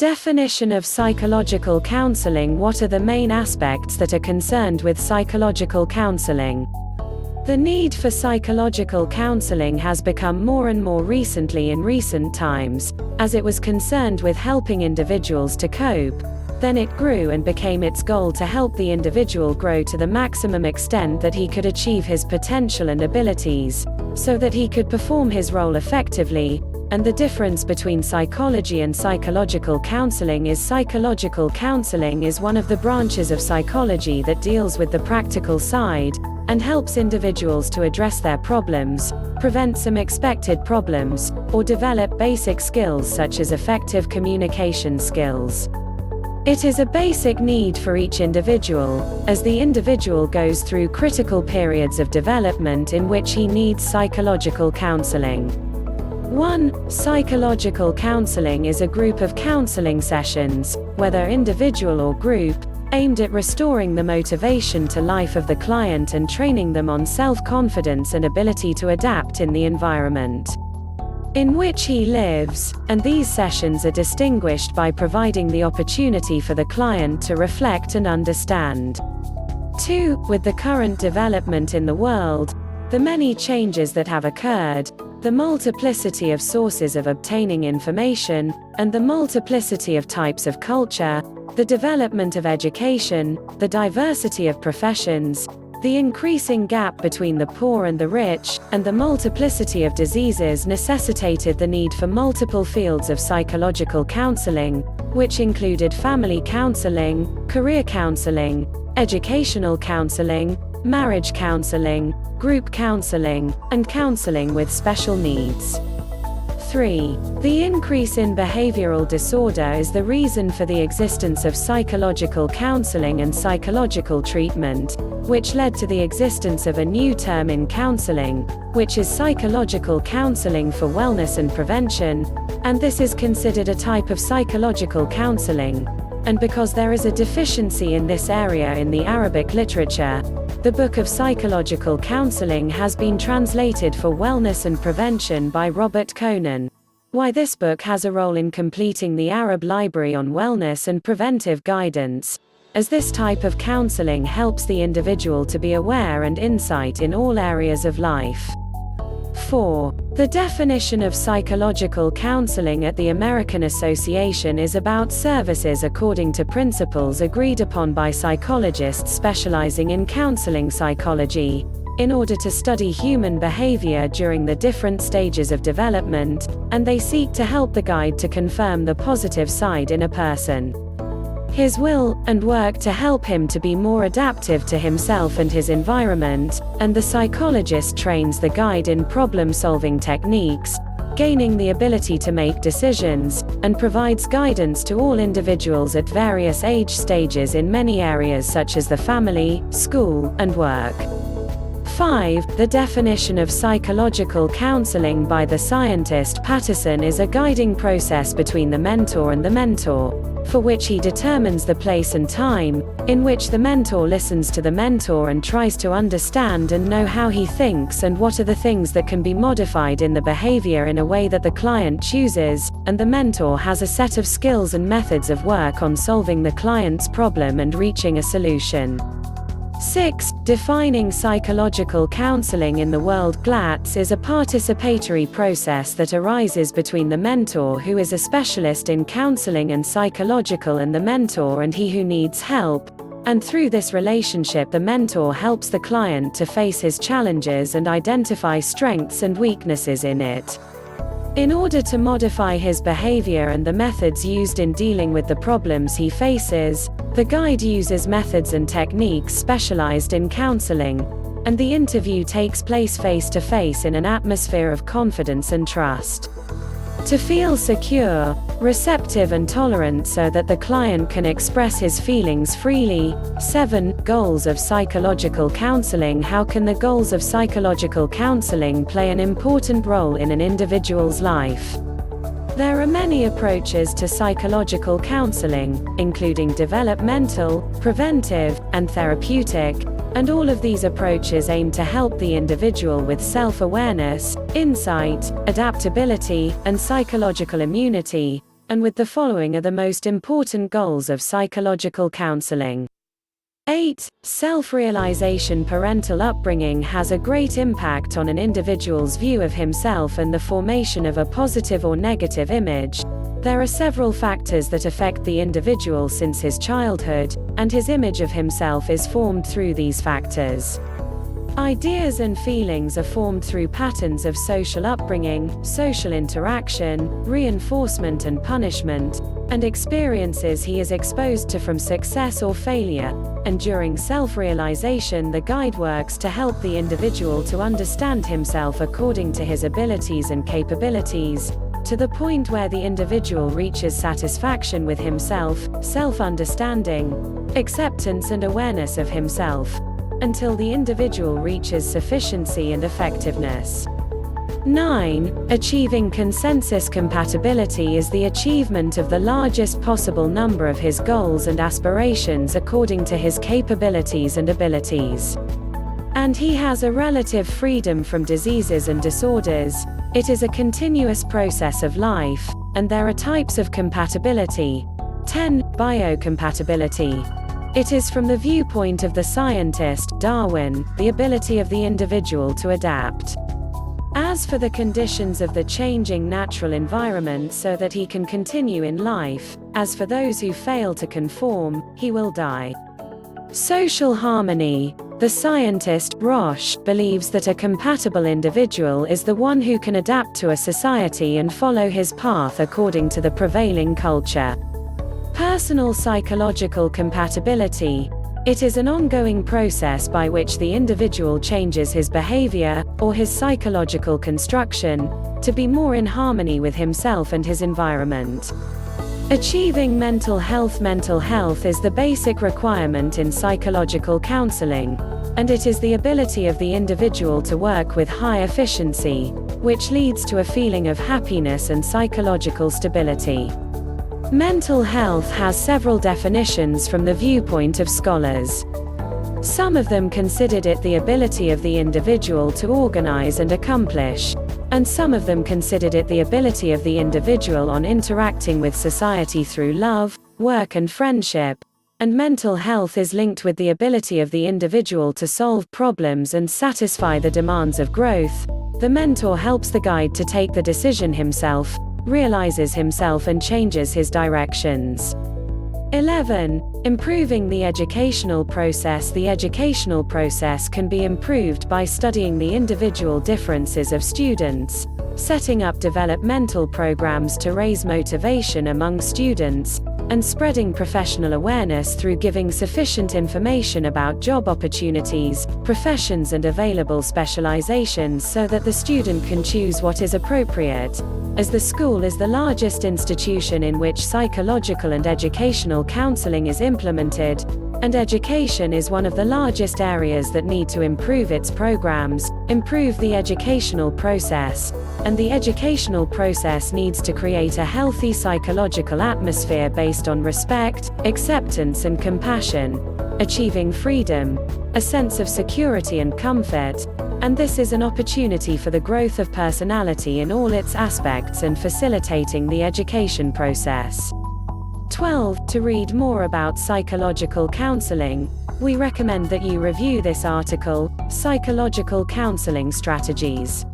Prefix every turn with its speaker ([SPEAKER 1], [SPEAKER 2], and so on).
[SPEAKER 1] Definition of psychological counseling. What are the main aspects that are concerned with psychological counseling? The need for psychological counseling has become more and more recently in recent times, as it was concerned with helping individuals to cope. Then it grew and became its goal to help the individual grow to the maximum extent that he could achieve his potential and abilities, so that he could perform his role effectively. And the difference between psychology and psychological counseling is psychological counseling is one of the branches of psychology that deals with the practical side, and helps individuals to address their problems, prevent some expected problems, or develop basic skills such as effective communication skills. It is a basic need for each individual, as the individual goes through critical periods of development in which he needs psychological counseling. 1. Psychological counseling is a group of counseling sessions, whether individual or group, aimed at restoring the motivation to life of the client and training them on self-confidence and ability to adapt in the environment in which he lives, and these sessions are distinguished by providing the opportunity for the client to reflect and understand. 2. With the current development in the world, the many changes that have occurred, the multiplicity of sources of obtaining information, and the multiplicity of types of culture, the development of education, the diversity of professions, the increasing gap between the poor and the rich, and the multiplicity of diseases necessitated the need for multiple fields of psychological counseling, which included family counseling, career counseling, educational counseling, marriage counseling, group counseling, and counseling with special needs. 3. The increase in behavioral disorder is the reason for the existence of psychological counseling and psychological treatment, which led to the existence of a new term in counseling, which is psychological counseling for wellness and prevention, and this is considered a type of psychological counseling. And because there is a deficiency in this area in the Arabic literature, the Book of Psychological Counseling has been translated for Wellness and Prevention by Robert Konin. Why this book has a role in completing the Arab library on wellness and preventive guidance, as this type of counseling helps the individual to be aware and insight in all areas of life. 4. The definition of psychological counseling at the American Association is about services according to principles agreed upon by psychologists specializing in counseling psychology, in order to study human behavior during the different stages of development, and they seek to help the guide to confirm the positive side in a person, his will, and work to help him to be more adaptive to himself and his environment, and the psychologist trains the guide in problem-solving techniques, gaining the ability to make decisions, and provides guidance to all individuals at various age stages in many areas such as the family, school, and work. 5. The definition of psychological counseling by the scientist Patterson is a guiding process between the mentor and the mentor, for which he determines the place and time, in which the mentor listens to the mentor and tries to understand and know how he thinks and what are the things that can be modified in the behavior in a way that the client chooses, and the mentor has a set of skills and methods of work on solving the client's problem and reaching a solution. 6. Defining psychological counseling in the world. GLATS is a participatory process that arises between the mentor who is a specialist in counseling and psychological and the mentor and he who needs help, and through this relationship the mentor helps the client to face his challenges and identify strengths and weaknesses in it, in order to modify his behavior and the methods used in dealing with the problems he faces. The guide uses methods and techniques specialized in counseling, and the interview takes place face-to-face in an atmosphere of confidence and trust. To feel secure, receptive and tolerant so that the client can express his feelings freely. 7. Goals of psychological counseling. How can the goals of psychological counseling play an important role in an individual's life? There are many approaches to psychological counseling, including developmental, preventive, and therapeutic, and all of these approaches aim to help the individual with self-awareness, insight, adaptability, and psychological immunity, and with the following are the most important goals of psychological counseling. 8. Self-realization. Parental upbringing has a great impact on an individual's view of himself and the formation of a positive or negative image. There are several factors that affect the individual since his childhood, and his image of himself is formed through these factors. Ideas and feelings are formed through patterns of social upbringing, social interaction, reinforcement and punishment, and experiences he is exposed to from success or failure. And during self-realization, the guide works to help the individual to understand himself according to his abilities and capabilities, to the point where the individual reaches satisfaction with himself, self-understanding, acceptance and awareness of himself, until the individual reaches sufficiency and effectiveness. 9. Achieving consensus. Compatibility is the achievement of the largest possible number of his goals and aspirations according to his capabilities and abilities. And he has a relative freedom from diseases and disorders. It is a continuous process of life, and there are types of compatibility. 10. Biocompatibility. It is from the viewpoint of the scientist, Darwin, the ability of the individual to adapt. As for the conditions of the changing natural environment so that he can continue in life, as for those who fail to conform, he will die. Social harmony. The scientist, Roche, believes that a compatible individual is the one who can adapt to a society and follow his path according to the prevailing culture. Personal psychological compatibility. It is an ongoing process by which the individual changes his behavior, or his psychological construction, to be more in harmony with himself and his environment. Achieving mental health. Mental health is the basic requirement in psychological counseling, and it is the ability of the individual to work with high efficiency, which leads to a feeling of happiness and psychological stability. Mental health has several definitions from the viewpoint of scholars. Some of them considered it the ability of the individual to organize and accomplish, and some of them considered it the ability of the individual on interacting with society through love, work and friendship. And mental health is linked with the ability of the individual to solve problems and satisfy the demands of growth. The mentor helps the guide to take the decision himself, realizes himself and changes his directions. 11. Improving the educational process. The educational process can be improved by studying the individual differences of students, setting up developmental programs to raise motivation among students, and spreading professional awareness through giving sufficient information about job opportunities, professions and available specializations so that the student can choose what is appropriate. As the school is the largest institution in which psychological and educational counseling is implemented, and education is one of the largest areas that need to improve its programs, improve the educational process, and the educational process needs to create a healthy psychological atmosphere based on respect, acceptance and compassion, achieving freedom, a sense of security and comfort, and this is an opportunity for the growth of personality in all its aspects and facilitating the education process. 12. To read more about psychological counseling, we recommend that you review this article, Psychological Counseling Strategies.